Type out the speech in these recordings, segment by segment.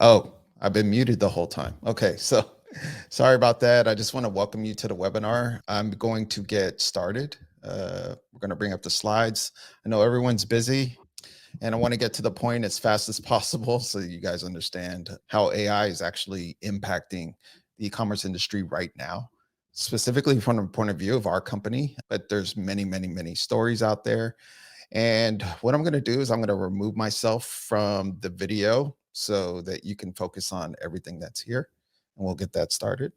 Oh, I've been muted the whole time. Okay, so sorry about that. I just want to welcome you to the webinar. I'm going to get started. We're going to bring up the slides. I know everyone's busy, and I want to get to the point as fast as possible so you guys understand how AI is actually impacting the e-commerce industry right now, specifically from the point of view of our company. But there's many, many, many stories out there. And what I'm going to do is I'm going to remove myself from the video so that you can focus on everything that's here, and we'll get that started.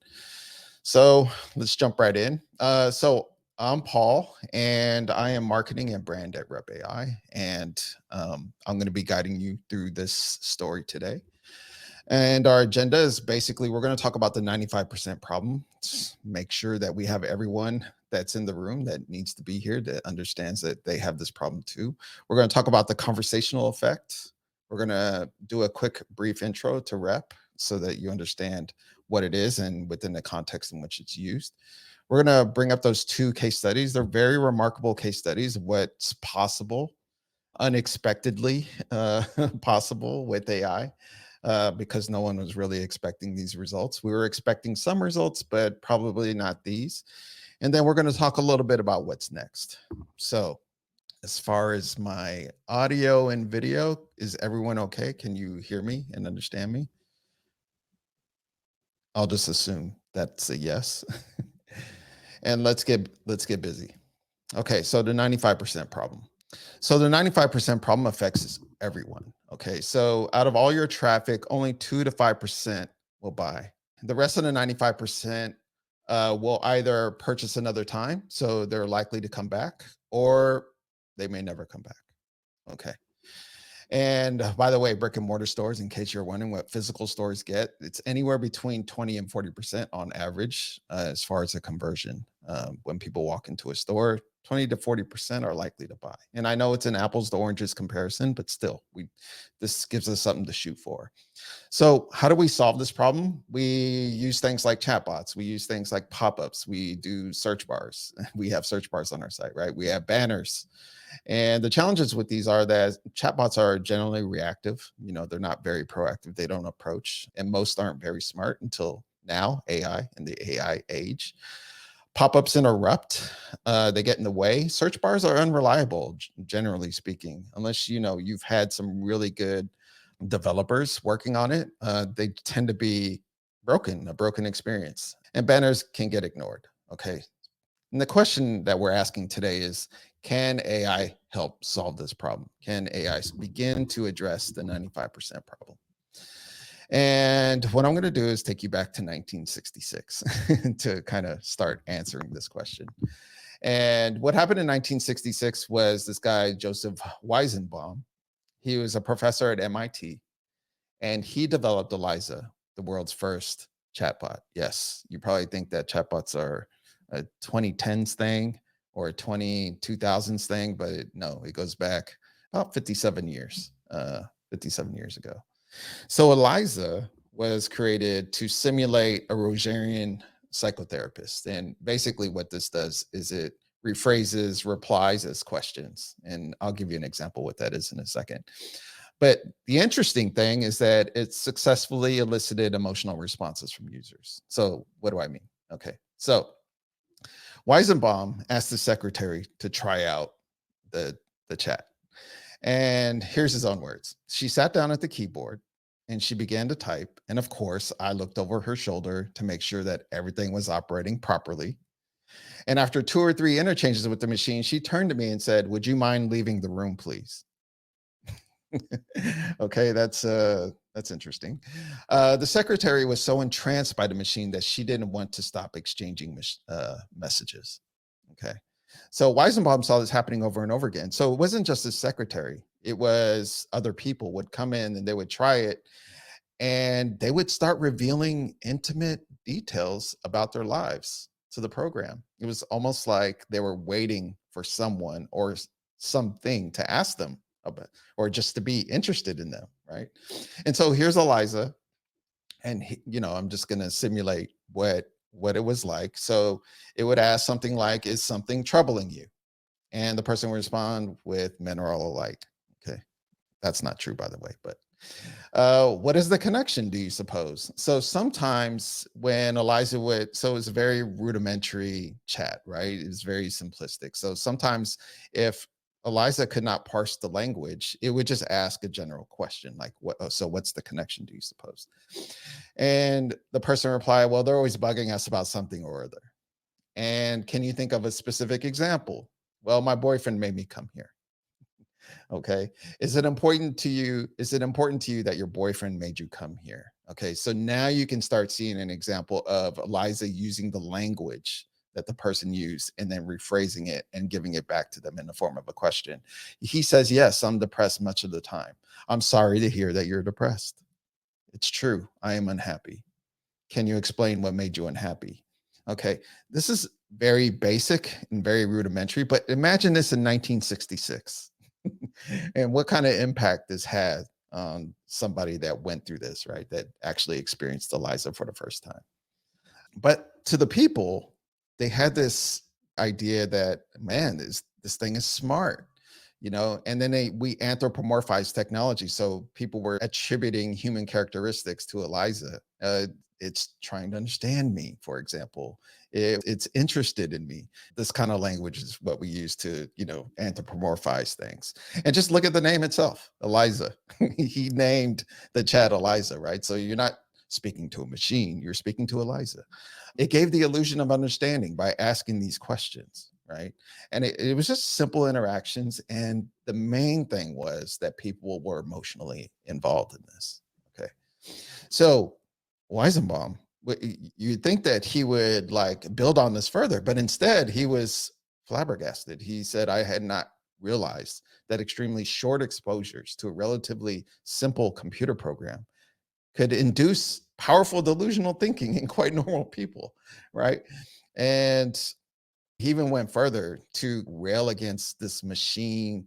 So let's jump right in. So I'm Paul, and I am marketing and brand at Rep AI, and I'm going to be guiding you through this story today. And our agenda is basically we're going to talk about the 95% problem. Make sure that we have everyone that's in the room that needs to be here that understands that they have this problem too. We're going to talk about the conversational effect. We're going to do a quick brief intro to Rep so that you understand what it is and within the context in which it's used. We're going to bring up those two case studies. They're very remarkable case studies of what's possible, unexpectedly possible with AI. Because no one was really expecting these results. We were expecting some results, but probably not these. And then we're going to talk a little bit about what's next. So as far as my audio and video, is everyone okay? Can you hear me and understand me? I'll just assume that's a yes. And let's get busy. Okay, so the 95% problem. So the 95% problem affects everyone. Okay, so out of all your traffic, only 2 to 5% will buy. The rest of the 95% will either purchase another time, so they're likely to come back, or they may never come back. Okay. And by the way, brick and mortar stores, in case you're wondering what physical stores get, it's anywhere between 20 and 40% on average as far as a conversion. When people walk into a store, 20 to 40% are likely to buy. And I know it's an apples to oranges comparison, but still, this gives us something to shoot for. So how do we solve this problem? We use things like chatbots. We use things like pop-ups. We do search bars. We have search bars on our site, right? We have banners. And the challenges with these are that chatbots are generally reactive. You know, they're not very proactive. They don't approach, and most aren't very smart until now, AI in the AI age. Pop-ups interrupt. They get in the way. Search bars are unreliable, generally speaking, unless you've had some really good developers working on it. They tend to be a broken experience. And banners can get ignored. Okay. And the question that we're asking today is, can AI help solve this problem? Can AI begin to address the 95% problem? And what I'm going to do is take you back to 1966 to kind of start answering this question. And what happened in 1966 was this guy, Joseph Weizenbaum. He was a professor at MIT, and he developed Eliza, the world's first chatbot. Yes, you probably think that chatbots are a 2010s thing or a 2000s thing, but no, it goes back about 57 years, 57 years ago. So Eliza was created to simulate a Rogerian psychotherapist. And basically what this does is it rephrases replies as questions. And I'll give you an example what that is in a second. But the interesting thing is that it successfully elicited emotional responses from users. So what do I mean? Okay, so Weizenbaum asked the secretary to try out the chat. And here's his own words. She sat down at the keyboard and she began to type. And of course, I looked over her shoulder to make sure that everything was operating properly. And after 2 or 3 interchanges with the machine, she turned to me and said, "Would you mind leaving the room, please?" Okay, that's interesting. The secretary was so entranced by the machine that she didn't want to stop exchanging messages. Okay. So Weizenbaum saw this happening over and over again. So it wasn't just his secretary. It was other people would come in and they would try it, and they would start revealing intimate details about their lives to the program. It was almost like they were waiting for someone or something to ask them about, or just to be interested in them, right? And so here's Eliza, and I'm just going to simulate what it was like. So it would ask something like, "Is something troubling you?" And the person would respond with, "Men are all alike." Okay. That's not true, by the way, but What is the connection, do you suppose? So sometimes when Eliza would, so it's a very rudimentary chat, right? It's very simplistic. So sometimes if Eliza could not parse the language, it would just ask a general question like, "What? So what's the connection, do you suppose?" And the person replied, "Well, they're always bugging us about something or other." And can you think of a specific example? Well, my boyfriend made me come here. Okay. Is it important to you? Is it important to you that your boyfriend made you come here? Okay. So now you can start seeing an example of Eliza using the language that the person used and then rephrasing it and giving it back to them in the form of a question. He says, "Yes, I'm depressed much of the time. I'm sorry to hear that you're depressed. It's true. I am unhappy. Can you explain what made you unhappy?" Okay. This is very basic and very rudimentary, but imagine this in 1966 and what kind of impact this had on somebody that went through this, right? That actually experienced Eliza for the first time. But to the people, they had this idea that, man, this thing is smart, and then we anthropomorphized technology. So people were attributing human characteristics to Eliza. It's trying to understand me, for example. It's interested in me. This kind of language is what we use to, anthropomorphize things. And just look at the name itself, Eliza. He named the chat Eliza, right? So you're not speaking to a machine, you're speaking to Eliza. It gave the illusion of understanding by asking these questions, right? And it was just simple interactions. And the main thing was that people were emotionally involved in this. Okay. So Weizenbaum, you'd think that he would like build on this further, but instead he was flabbergasted. He said, "I had not realized that extremely short exposures to a relatively simple computer program could induce powerful delusional thinking in quite normal people," right? And he even went further to rail against this machine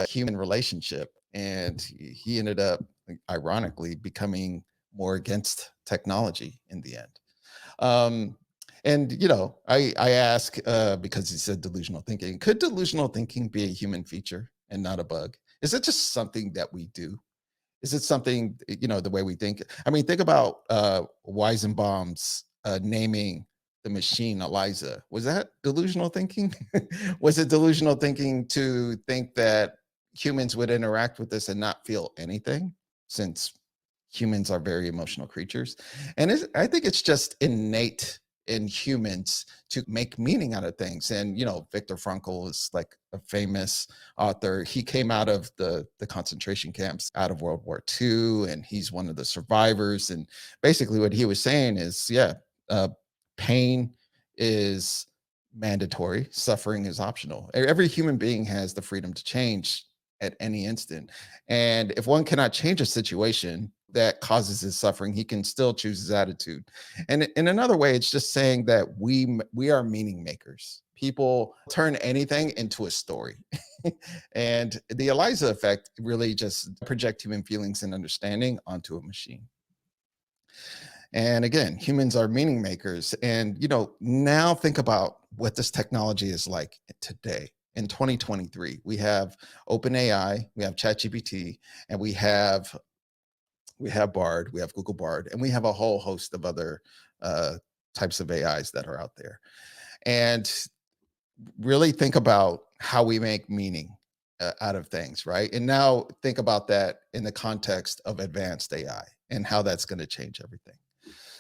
human relationship. And he ended up, ironically, becoming more against technology in the end. Um, and I ask because he said delusional thinking. Could delusional thinking be a human feature and not a bug? Is it just something that we do? Is it something, the way we think? I mean, think about Weizenbaum's naming the machine Eliza. Was that delusional thinking? Was it delusional thinking to think that humans would interact with this and not feel anything, since humans are very emotional creatures? And I think it's just innate in humans to make meaning out of things. And Viktor Frankl is like a famous author. He came out of the concentration camps out of World War II, and he's one of the survivors. And basically what he was saying is, yeah, uh, pain is mandatory, suffering is optional. Every human being has the freedom to change at any instant. And if one cannot change a situation that causes his suffering, he can still choose his attitude. And in another way, it's just saying that we are meaning makers. People turn anything into a story. And the Eliza effect really just project human feelings and understanding onto a machine. And again, humans are meaning makers. And now think about what this technology is like today. In 2023, we have OpenAI, we have ChatGPT, and we have Bard, we have Google Bard, and we have a whole host of other types of AIs that are out there. And really think about how we make meaning out of things, right? And now think about that in the context of advanced AI and how that's going to change everything.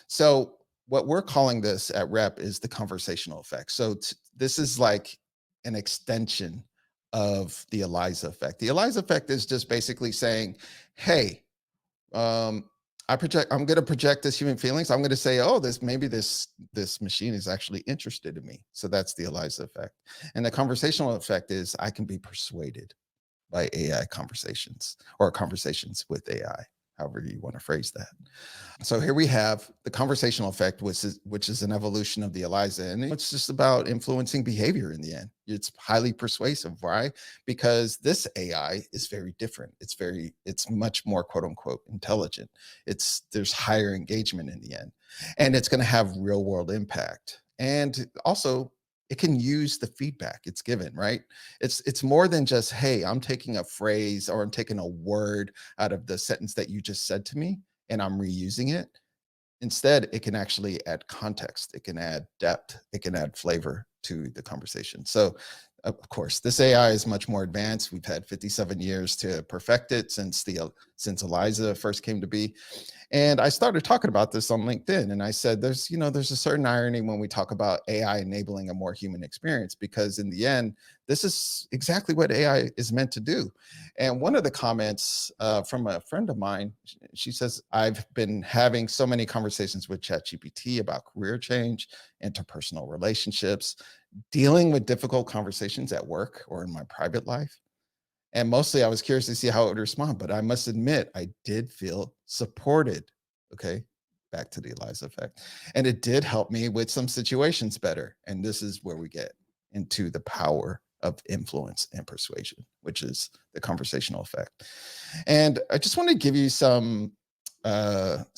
So, what we're calling this at Rep is the conversational effect. So, this is like an extension of the Eliza effect. The Eliza effect is just basically saying, hey, um I'm going to project this human feelings. I'm going to say, oh, this machine is actually interested in me. So that's the Eliza effect. And the conversational effect is I can be persuaded by AI conversations or conversations with AI, however you want to phrase that. So here we have the conversational effect, which is an evolution of the Eliza, and it's just about influencing behavior in the end. It's highly persuasive, right? Because this AI is very different. It's much more quote unquote intelligent. There's higher engagement in the end, and it's going to have real world impact. And also, it can use the feedback it's given, right? It's more than just, hey, I'm taking a phrase or I'm taking a word out of the sentence that you just said to me and I'm reusing it. Instead, it can actually add context, it can add depth, it can add flavor to the conversation. So, of course, this AI is much more advanced. We've had 57 years to perfect it since Eliza first came to be. And I started talking about this on LinkedIn, and I said, there's a certain irony when we talk about AI enabling a more human experience, because in the end, this is exactly what AI is meant to do. And one of the comments from a friend of mine, she says, I've been having so many conversations with ChatGPT about career change, interpersonal relationships, dealing with difficult conversations at work or in my private life. And mostly I was curious to see how it would respond, but I must admit, I did feel supported. Okay. Back to the Eliza effect. And it did help me with some situations better. And this is where we get into the power of influence and persuasion, which is the conversational effect. And I just want to give you some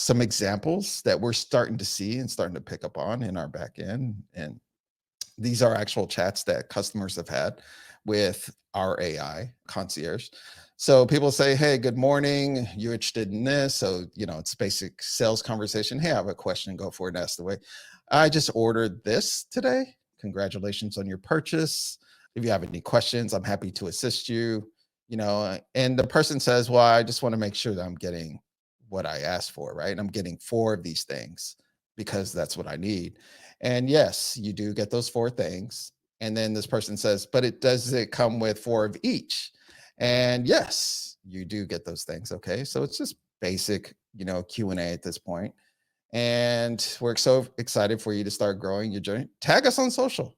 examples that we're starting to see and starting to pick up on in our back end. And these are actual chats that customers have had with our AI concierge. So people say, hey, good morning. You're interested in this. So, it's basic sales conversation. Hey, I have a question. Go for it. Ask the way. I just ordered this today. Congratulations on your purchase. If you have any questions, I'm happy to assist you. And the person says, well, I just want to make sure that I'm getting what I asked for, right? I'm getting 4 of these things because that's what I need. And yes, you do get those 4 things. And then this person says, but does it come with 4 of each? And yes, you do get those things. Okay. So it's just basic, Q&A at this point. And we're so excited for you to start growing your journey. Tag us on social,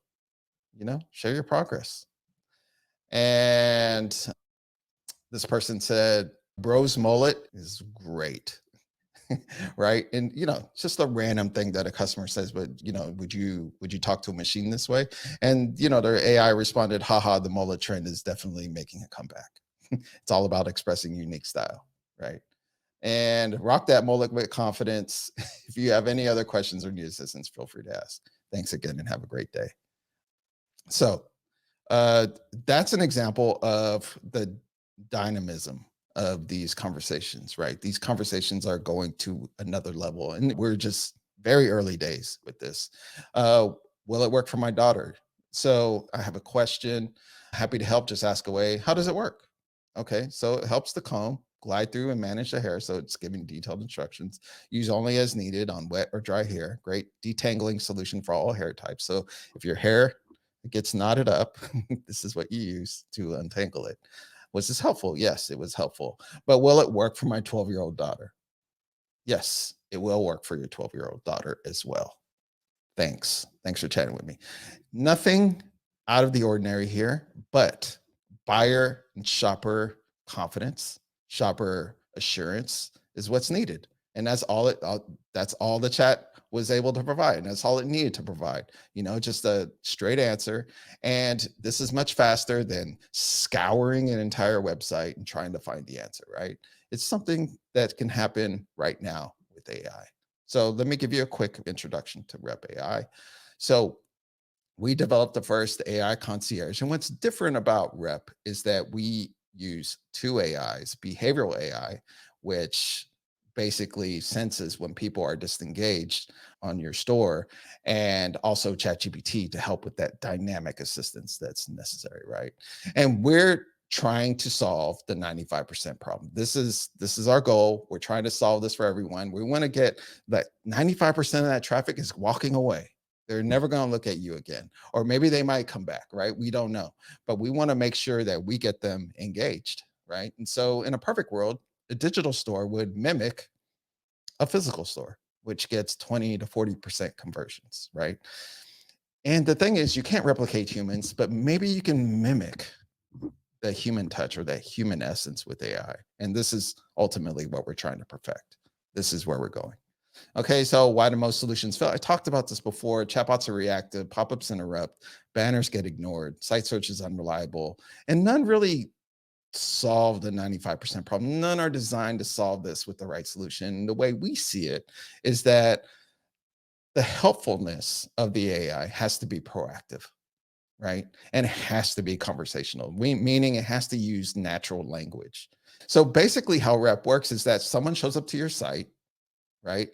share your progress. And this person said, bro's mullet is great. Right. And just a random thing that a customer says, but would you talk to a machine this way? And their AI responded, haha, the mullet trend is definitely making a comeback. It's all about expressing unique style, right? And rock that mullet with confidence. If you have any other questions or need assistance, feel free to ask. Thanks again and have a great day. So uh, that's an example of the dynamism of these conversations, right? These conversations are going to another level, and we're just very early days with this. Uh, will it work for my daughter? So I have a question. Happy to help. Just ask away. How does it work? Okay, so it helps the comb glide through and manage the hair. So it's giving detailed instructions. Use only as needed on wet or dry hair. Great detangling solution for all hair types. So if your hair gets knotted up, this is what you use to untangle it. Was this helpful? Yes, it was helpful. But will it work for my 12-year-old daughter? Yes, it will work for your 12-year-old daughter as well. Thanks. Thanks for chatting with me. Nothing out of the ordinary here, but buyer and shopper confidence, shopper assurance is what's needed. And that's all the chat was able to provide. And that's all it needed to provide, just a straight answer. And this is much faster than scouring an entire website and trying to find the answer, right? It's something that can happen right now with AI. So let me give you a quick introduction to Rep AI. So we developed the first AI concierge. And what's different about Rep is that we use 2 AIs, behavioral AI, which basically senses when people are disengaged on your store, and also ChatGPT to help with that dynamic assistance that's necessary, right? And we're trying to solve the 95% problem. This is our goal. We're trying to solve this for everyone. We want to get that 95% of that traffic is walking away. They're never going to look at you again. Or maybe they might come back, right? We don't know. But we want to make sure that we get them engaged, right? And so in a perfect world, a digital store would mimic a physical store, which gets 20 to 40% conversions, right? And the thing is, you can't replicate humans, but maybe you can mimic the human touch or that human essence with AI. And this is ultimately what we're trying to perfect. This is where we're going. Okay, so why do most solutions fail? I talked about this before. Chatbots are reactive, pop-ups interrupt, banners get ignored, site search is unreliable, and none really solve the 95% problem. None are designed to solve this with the right solution. The way we see it is that the helpfulness of the AI has to be proactive. right? And it has to be conversational, meaning it has to use natural language. So basically, how rep works is that someone shows up to your site, right?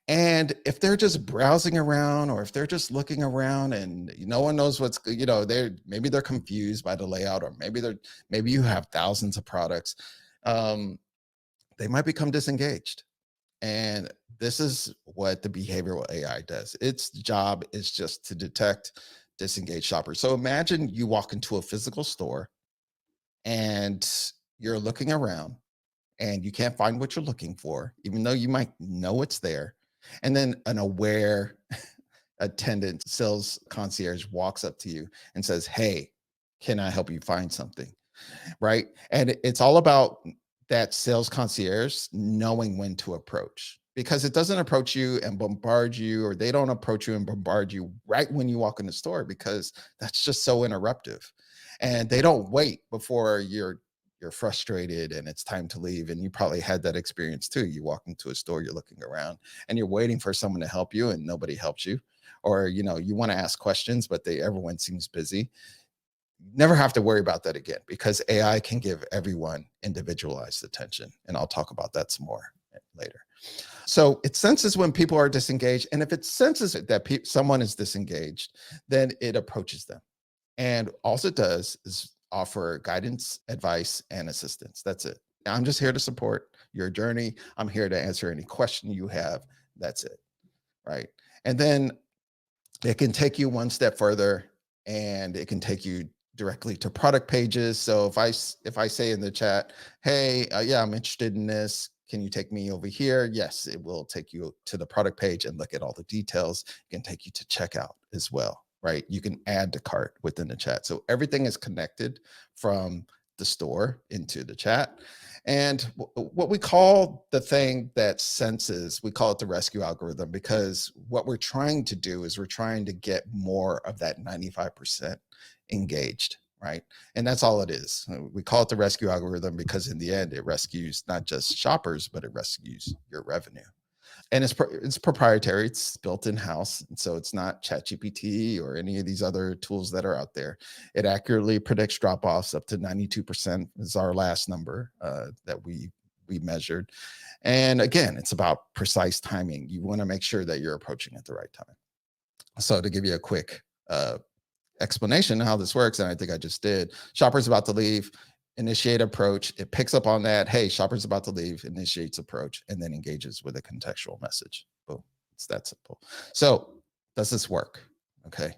And if they're just browsing around or if they're just looking around and no one knows what's, maybe they're confused by the layout, or maybe you have thousands of products, um, they might become disengaged. And this is what the behavioral AI does. Its job is just to detect disengaged shoppers. So imagine you walk into a physical store and you're looking around and you can't find what you're looking for, even though you might know it's there. And then an aware attendant, sales concierge walks up to you and says, "Hey, can I help you find something?" Right. And it's all about that sales concierge knowing when to approach, because it doesn't approach you and bombard you, or they don't approach you and bombard you right when you walk in the store, because that's just so interruptive. And they don't wait before you're frustrated and it's time to leave. And you probably had that experience too. You walk into a store, you're looking around and you're waiting for someone to help you and nobody helps you. Or you want to ask questions, but everyone seems busy. Never have to worry about that again, because AI can give everyone individualized attention. And I'll talk about that some more later. So it senses when people are disengaged. And if it senses that someone is disengaged, then it approaches them. And all it does is offer guidance, advice, and assistance. That's it. I'm just here to support your journey. I'm here to answer any question you have. That's it. Right. And then it can take you one step further, and it can take you directly to product pages. So if I say in the chat, "Hey, yeah, I'm interested in this. Can you take me over here?" Yes, it will take you to the product page and look at all the details. It can take you to checkout as well, right? You can add to cart within the chat. So everything is connected from the store into the chat. And what we call the thing that senses, we call it the rescue algorithm, because what we're trying to do is we're trying to get more of that 95% engaged, right? And that's all it is. We call it the rescue algorithm because in the end, it rescues not just shoppers, but it rescues your revenue. And it's proprietary. It's built in house, and so it's not ChatGPT or any of these other tools that are out there. It accurately predicts drop offs up to 92% is our last number that we measured. And again, it's about precise timing. You want to make sure that you're approaching at the right time. So to give you a quick explanation of how this works, and I think I just did. Shopper's about to leave, initiate approach. It picks up on that. Hey, shopper's about to leave, initiates approach, and then engages with a contextual message. Boom. It's that simple. So does this work? Okay.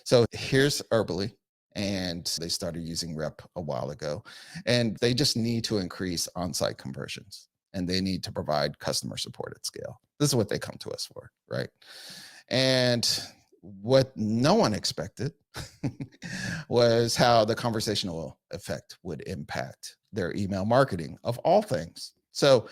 So here's Herbally. And they started using Rep a while ago. And they just need to increase on-site conversions. And they need to provide customer support at scale. This is what they come to us for, right? And what no one expected was how the conversational effect would impact their email marketing of all things. So,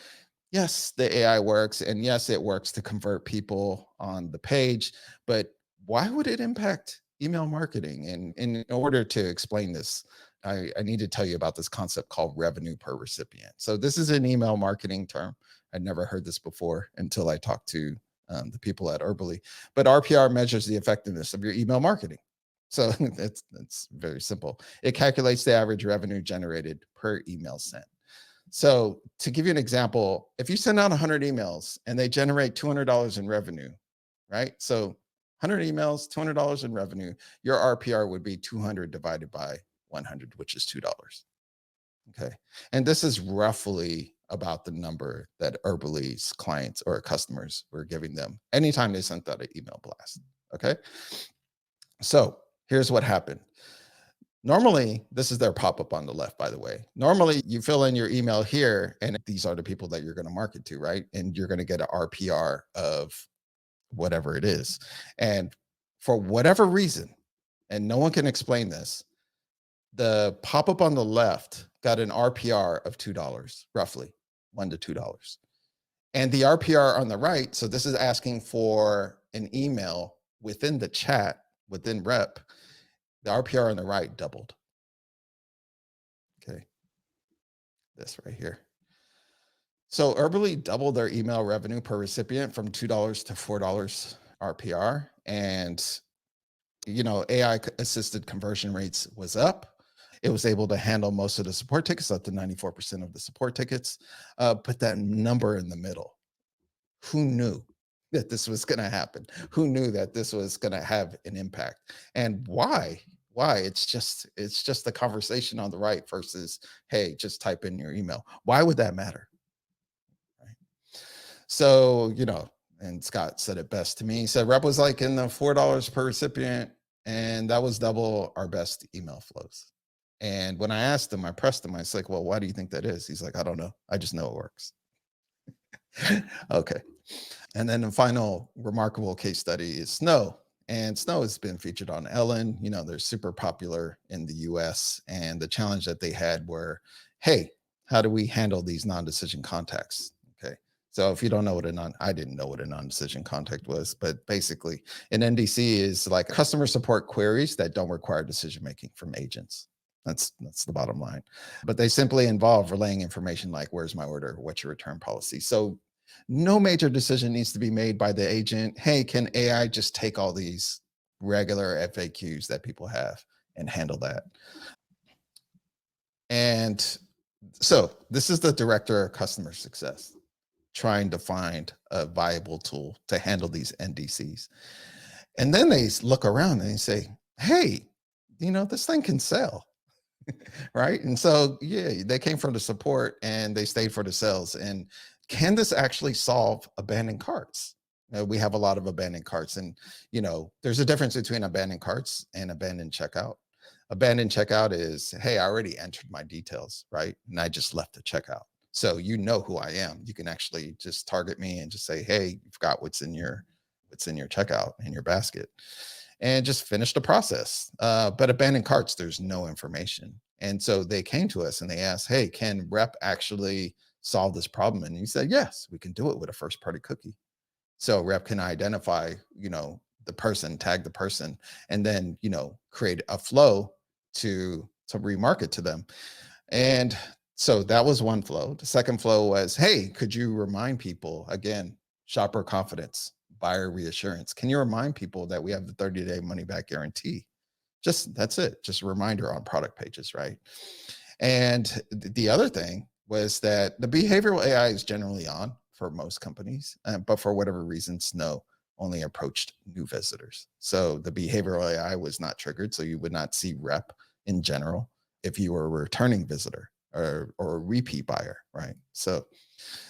yes, the AI works, and yes, it works to convert people on the page, but why would it impact email marketing? And in order to explain this, I need to tell you about this concept called revenue per recipient. So, this is an email marketing term. I'd never heard this before until I talked to the people at Herbally. But RPR measures the effectiveness of your email marketing. So it's very simple. It calculates the average revenue generated per email sent. So to give you an example, if you send out 100 emails and they generate $200 in revenue, right? So 100 emails, $200 in revenue, your RPR would be 200 divided by 100, which is $2. Okay. And this is roughly about the number that Herbally's clients or customers were giving them anytime they sent out an email blast. Okay. So here's what happened. Normally, this is their pop-up on the left, by the way. Normally, you fill in your email here, and these are the people that you're going to market to, right? And you're going to get an RPR of whatever it is. And for whatever reason, and no one can explain this, the pop-up on the left got an RPR of $2, roughly $1 to $2. And the RPR on the right, so this is asking for an email within the chat, within Rep, the RPR on the right doubled. Okay, this right here. So Herbally doubled their email revenue per recipient from $2 to $4 RPR. And AI assisted conversion rates was up. It was able to handle most of the support tickets, up to 94% of the support tickets. But that number in the middle, who knew that this was going to happen? Who knew that this was going to have an impact? And why? It's just the conversation on the right versus, hey, just type in your email. Why would that matter? Right? So, and Scott said it best to me. He said rep was like in the $4 per recipient, and that was double our best email flows. And when I asked him, I pressed him, I was like, well, why do you think that is? He's like, I don't know. I just know it works. Okay. And then the final remarkable case study is Snow. And Snow has been featured on Ellen. They're super popular in the US. And the challenge that they had were, hey, how do we handle these non-decision contacts? Okay. So if you don't know what I didn't know what a non-decision contact was, but basically an NDC is like customer support queries that don't require decision making from agents. That's the bottom line. But they simply involve relaying information like, where's my order? What's your return policy? So no major decision needs to be made by the agent. Hey, can AI just take all these regular FAQs that people have and handle that? And so this is the director of customer success trying to find a viable tool to handle these NDCs. And then they look around and they say, hey, this thing can sell. Right. And so, yeah, they came from the support and they stayed for the sales. And can this actually solve abandoned carts? We have a lot of abandoned carts, and there's a difference between abandoned carts and abandoned checkout. Abandoned checkout is, hey, I already entered my details, right? And I just left the checkout. So you know who I am. You can actually just target me and just say, hey, you forgot what's in your checkout in your basket, and just finish the process. But abandoned carts, there's no information. And so they came to us and they asked, hey, can rep actually solve this problem? And he said, yes, we can do it with a first party cookie. So rep can identify, the person, tag the person, and then, create a flow to remarket to them. And so that was one flow. The second flow was, hey, could you remind people again, shopper confidence, buyer reassurance? Can you remind people that we have the 30-day money back guarantee? That's it. Just a reminder on product pages, right? And the other thing was that the behavioral AI is generally on for most companies, but for whatever reason, Snow only approached new visitors. So the behavioral AI was not triggered. So you would not see rep in general if you were a returning visitor or a repeat buyer, right? So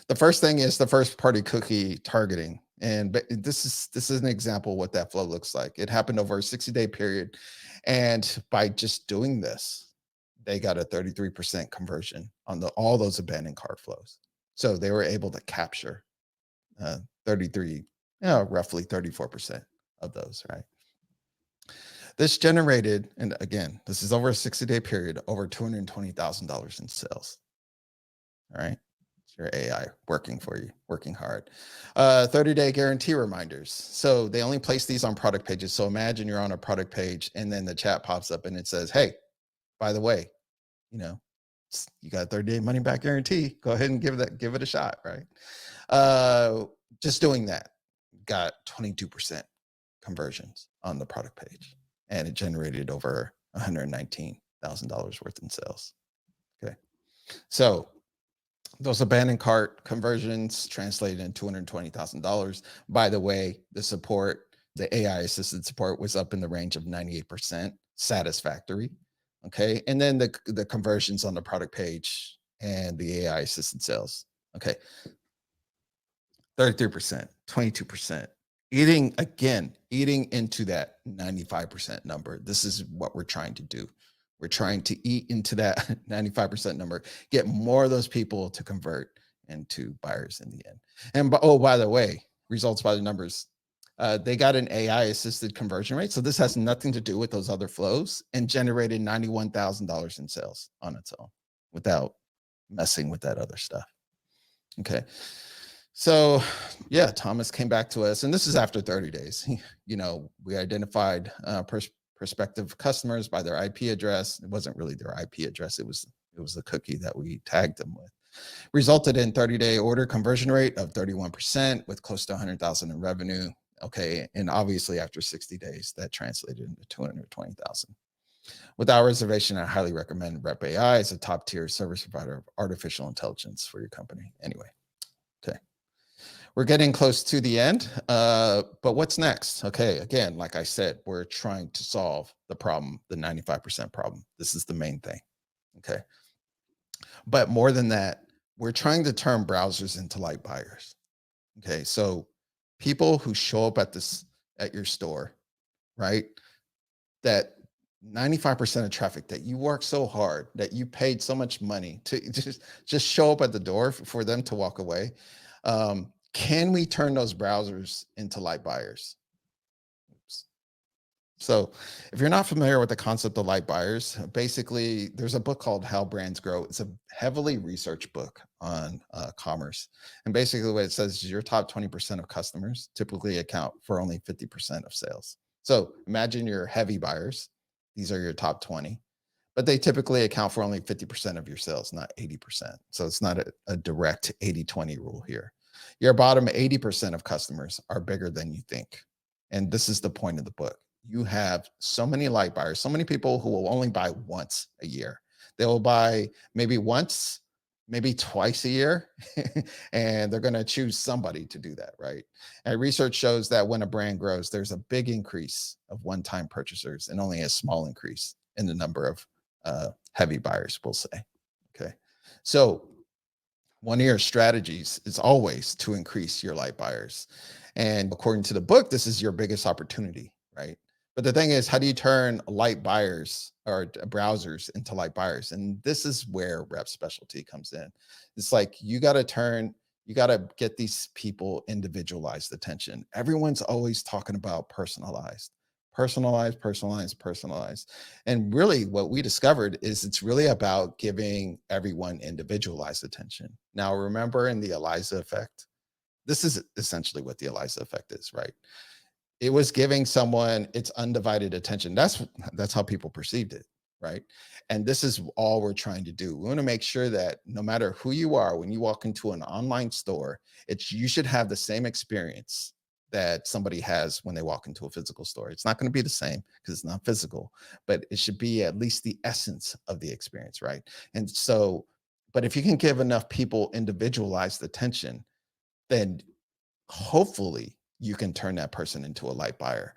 the first thing is the first party cookie targeting. And this is an example of what that flow looks like. It happened over a 60-day period. And by just doing this, they got a 33% conversion on all those abandoned cart flows. So they were able to capture 33, roughly 34% of those, right? This generated, and again, this is over a 60-day period, over $220,000 in sales. All right. It's your AI working for you, working hard. 30-day guarantee reminders. So they only place these on product pages. So imagine you're on a product page and then the chat pops up and it says, hey, by the way, you got a 30-day money back guarantee. Go ahead and give it a shot, right? Just doing that got 22% conversions on the product page, and it generated over $119,000 worth in sales. Okay, so those abandoned cart conversions translated in $220,000. By the way, the AI assisted support was up in the range of 98%, satisfactory. Okay. And then the conversions on the product page and the AI assisted sales. Okay. 33%, 22%. Eating into that 95% number. This is what we're trying to do. We're trying to eat into that 95% number, get more of those people to convert into buyers in the end. And by the way, results by the numbers. They got an AI assisted conversion rate. So this has nothing to do with those other flows, and generated $91,000 in sales on its own without messing with that other stuff. Okay. So yeah, Thomas came back to us, and this is after 30 days. We identified prospective customers by their IP address. It wasn't really their IP address. It was the cookie that we tagged them with. Resulted in 30-day order conversion rate of 31% with close to 100,000 in revenue. Okay. And obviously after 60 days, that translated into 220,000. Without reservation, I highly recommend Rep AI as a top tier service provider of artificial intelligence for your company. Anyway, okay. We're getting close to the end, but what's next? Okay, again, like I said, we're trying to solve the problem, the 95% problem. This is the main thing. Okay. But more than that, we're trying to turn browsers into light buyers. Okay. So people who show up at your store, right? That 95% of traffic that you work so hard, that you paid so much money to just show up at the door for them to walk away. Can we turn those browsers into light buyers? Oops. So, if you're not familiar with the concept of light buyers, basically, there's a book called How Brands Grow. It's a heavily researched book on commerce. And basically, what it says is your top 20% of customers typically account for only 50% of sales. So, imagine your heavy buyers. These are your top 20, but they typically account for only 50% of your sales, not 80%. So, it's not a direct 80/20 rule here. Your bottom 80% of customers are bigger than you think. And this is the point of the book. You have so many light buyers, so many people who will only buy once a year. They will buy maybe once, maybe twice a year, and they're going to choose somebody to do that, right? And research shows that when a brand grows, there's a big increase of one time purchasers and only a small increase in the number of heavy buyers, we'll say. Okay. So, one of your strategies is always to increase your light buyers. And according to the book, this is your biggest opportunity, right? But the thing is, how do you turn light buyers or browsers into light buyers? And this is where rep specialty comes in. It's like you got to get these people individualized attention. Everyone's always talking about personalized, personalized, personalized, personalized. And really, what we discovered is it's really about giving everyone individualized attention. Now, remember in the Eliza effect, this is essentially what the Eliza effect is, right? It was giving someone its undivided attention. That's how people perceived it, right? And this is all we're trying to do. We want to make sure that no matter who you are, when you walk into an online store, it's you should have the same experience that somebody has when they walk into a physical store. It's not going to be the same because it's not physical, but it should be at least the essence of the experience, right? And so, but if you can give enough people individualized attention, then hopefully you can turn that person into a light buyer.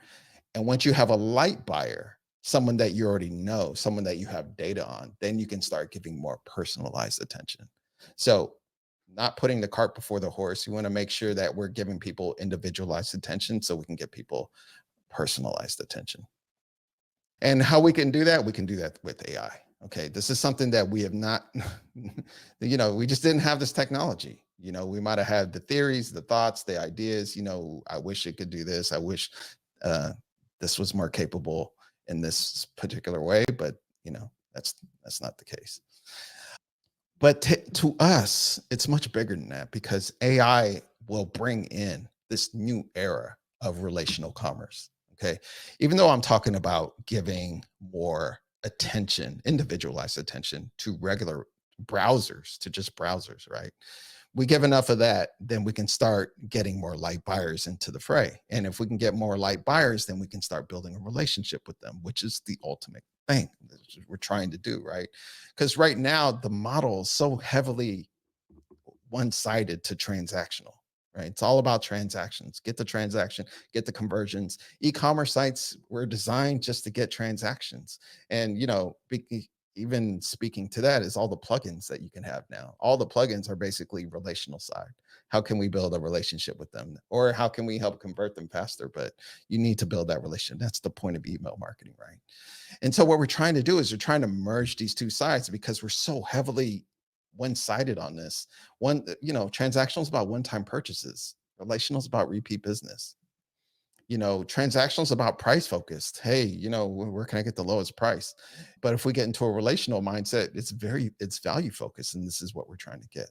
And once you have a light buyer, someone that you already know, someone that you have data on, then you can start giving more personalized attention. So, not putting the cart before the horse. You want to make sure that we're giving people individualized attention so we can get people personalized attention. And how we can do that with AI. Okay, this is something that we have not, we just didn't have this technology. We might have had the theories, the thoughts, the ideas. I wish it could do this. I wish uh, this was more capable in this particular way, but that's not the case. But to us, it's much bigger than that because AI will bring in this new era of relational commerce. Okay. Even though I'm talking about giving more attention, individualized attention to regular browsers, to just browsers, right? We give enough of that, then we can start getting more light buyers into the fray. And if we can get more light buyers, then we can start building a relationship with them, which is the ultimate thing that we're trying to do, right? Because right now the model is so heavily one-sided to transactional, right? It's all about transactions. Get the transaction, get the conversions. E-commerce sites were designed just to get transactions. And even speaking to that is all the plugins that you can have now. All the plugins are basically relational side. How can we build a relationship with them? Or how can we help convert them faster? But you need to build that relationship. That's the point of email marketing, right? And so what we're trying to do is we're trying to merge these two sides because we're so heavily one-sided on this. Transactional is about one-time purchases. Relational is about repeat business. Transactional is about price focused. Hey, where can I get the lowest price? But if we get into a relational mindset, it's value focused, and this is what we're trying to get.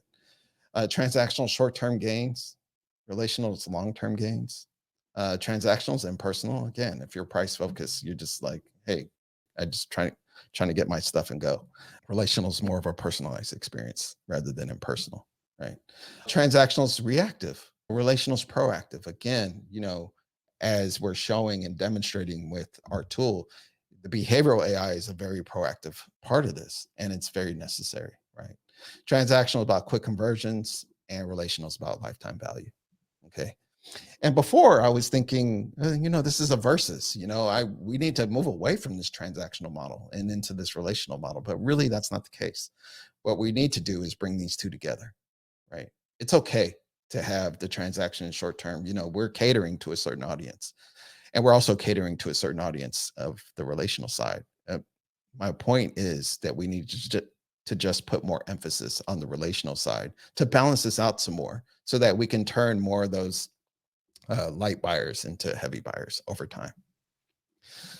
Transactional short-term gains, relational is long-term gains. Transactional is impersonal. Again, if you're price focused, you're just like, hey, I just trying to get my stuff and go. Relational is more of a personalized experience rather than impersonal, right? Transactional is reactive. Relational is proactive. Again, as we're showing and demonstrating with our tool, the behavioral AI is a very proactive part of this, and it's very necessary, right? Transactional is about quick conversions, and relational is about lifetime value. Okay. And before I was thinking, this is a versus, we need to move away from this transactional model and into this relational model. But really, that's not the case. What we need to do is bring these two together, right? It's okay to have the transaction short term. We're catering to a certain audience, and we're also catering to a certain audience of the relational side. My point is that we need to just put more emphasis on the relational side to balance this out some more so that we can turn more of those light buyers into heavy buyers over time.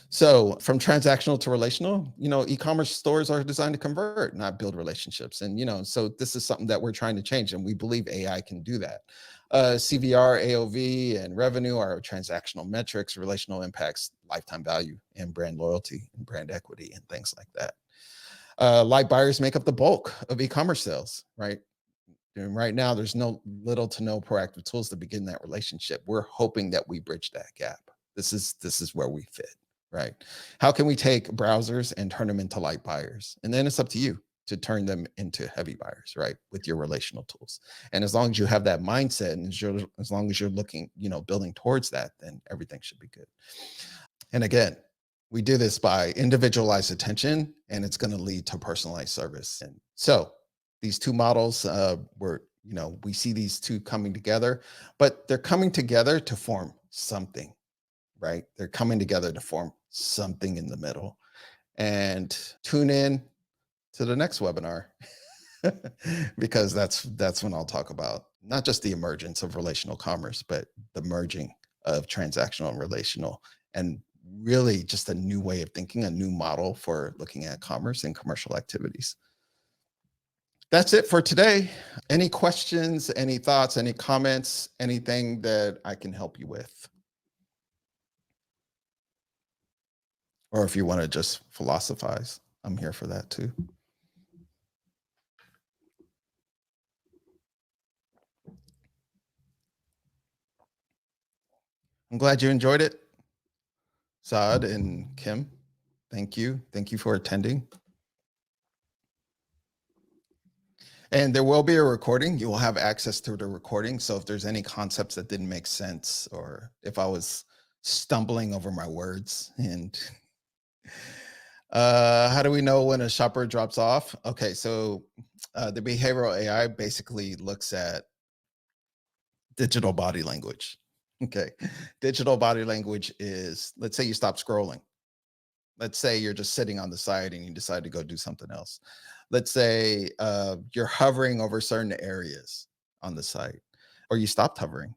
So from transactional to relational, e-commerce stores are designed to convert, not build relationships. And, so this is something that we're trying to change, and we believe AI can do that. CVR, AOV, and revenue are transactional metrics, relational impacts, lifetime value, and brand loyalty and brand equity and things like that. Light buyers make up the bulk of e-commerce sales, right? And right now, there's little to no proactive tools to begin that relationship. We're hoping that we bridge that gap. This is where we fit, right? How can we take browsers and turn them into light buyers? And then it's up to you to turn them into heavy buyers, right? With your relational tools. And as long as you have that mindset, and as long as you're looking, building towards that, then everything should be good. And again, we do this by individualized attention, and it's going to lead to personalized service. And so these two models we see these two coming together, but they're coming together to form something, right? They're coming together to form something in the middle. And tune in to the next webinar because that's when I'll talk about not just the emergence of relational commerce, but the merging of transactional and relational, and really just a new way of thinking, a new model for looking at commerce and commercial activities. That's it for today. Any questions, any thoughts, any comments, anything that I can help you with? Or if you want to just philosophize, I'm here for that too. I'm glad you enjoyed it. Saad and Kim, thank you. Thank you for attending. And there will be a recording. You will have access to the recording. So if there's any concepts that didn't make sense, or if I was stumbling over my words, and how do we know when a shopper drops off? Okay, so the behavioral AI basically looks at digital body language. Okay, digital body language is, let's say you stop scrolling. Let's say you're just sitting on the side and you decide to go do something else. Let's say you're hovering over certain areas on the site, or you stopped hovering.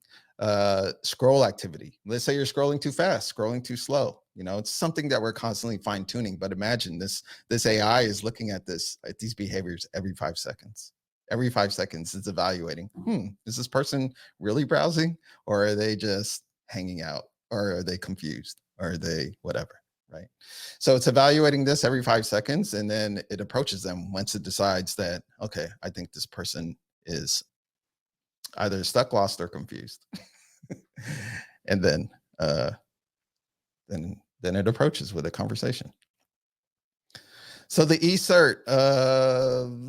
Scroll activity. Let's say you're scrolling too fast, scrolling too slow. It's something that we're constantly fine tuning. But imagine this AI is looking at these behaviors every 5 seconds. Every 5 seconds, it's evaluating. Is this person really browsing, or are they just hanging out, or are they confused, or are they whatever? Right. So it's evaluating this every 5 seconds, and then it approaches them once it decides that, okay, I think this person is either stuck, lost, or confused. And then it approaches with a conversation. So the e-cert,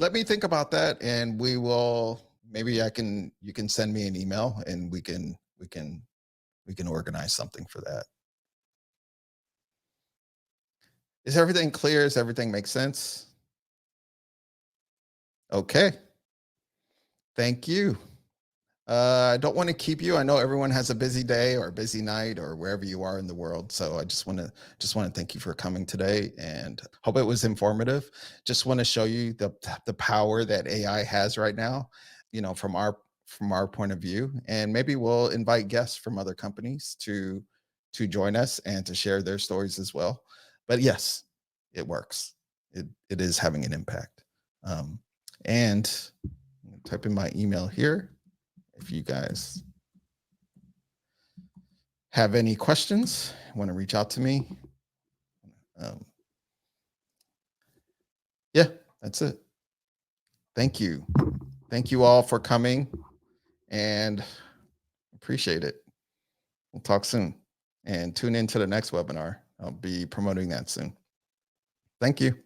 let me think about that, and maybe you can send me an email, and we can organize something for that. Is everything clear? Does everything make sense? Okay. Thank you. I don't want to keep you. I know everyone has a busy day or a busy night or wherever you are in the world. So I just want to thank you for coming today, and hope it was informative. Just want to show you the power that AI has right now, from our point of view, and maybe we'll invite guests from other companies to join us and to share their stories as well. But yes, it works. It is having an impact. And type in my email here if you guys have any questions, want to reach out to me. Yeah, that's it. Thank you. Thank you all for coming, and appreciate it. We'll talk soon. and tune into the next webinar. I'll be promoting that soon. Thank you.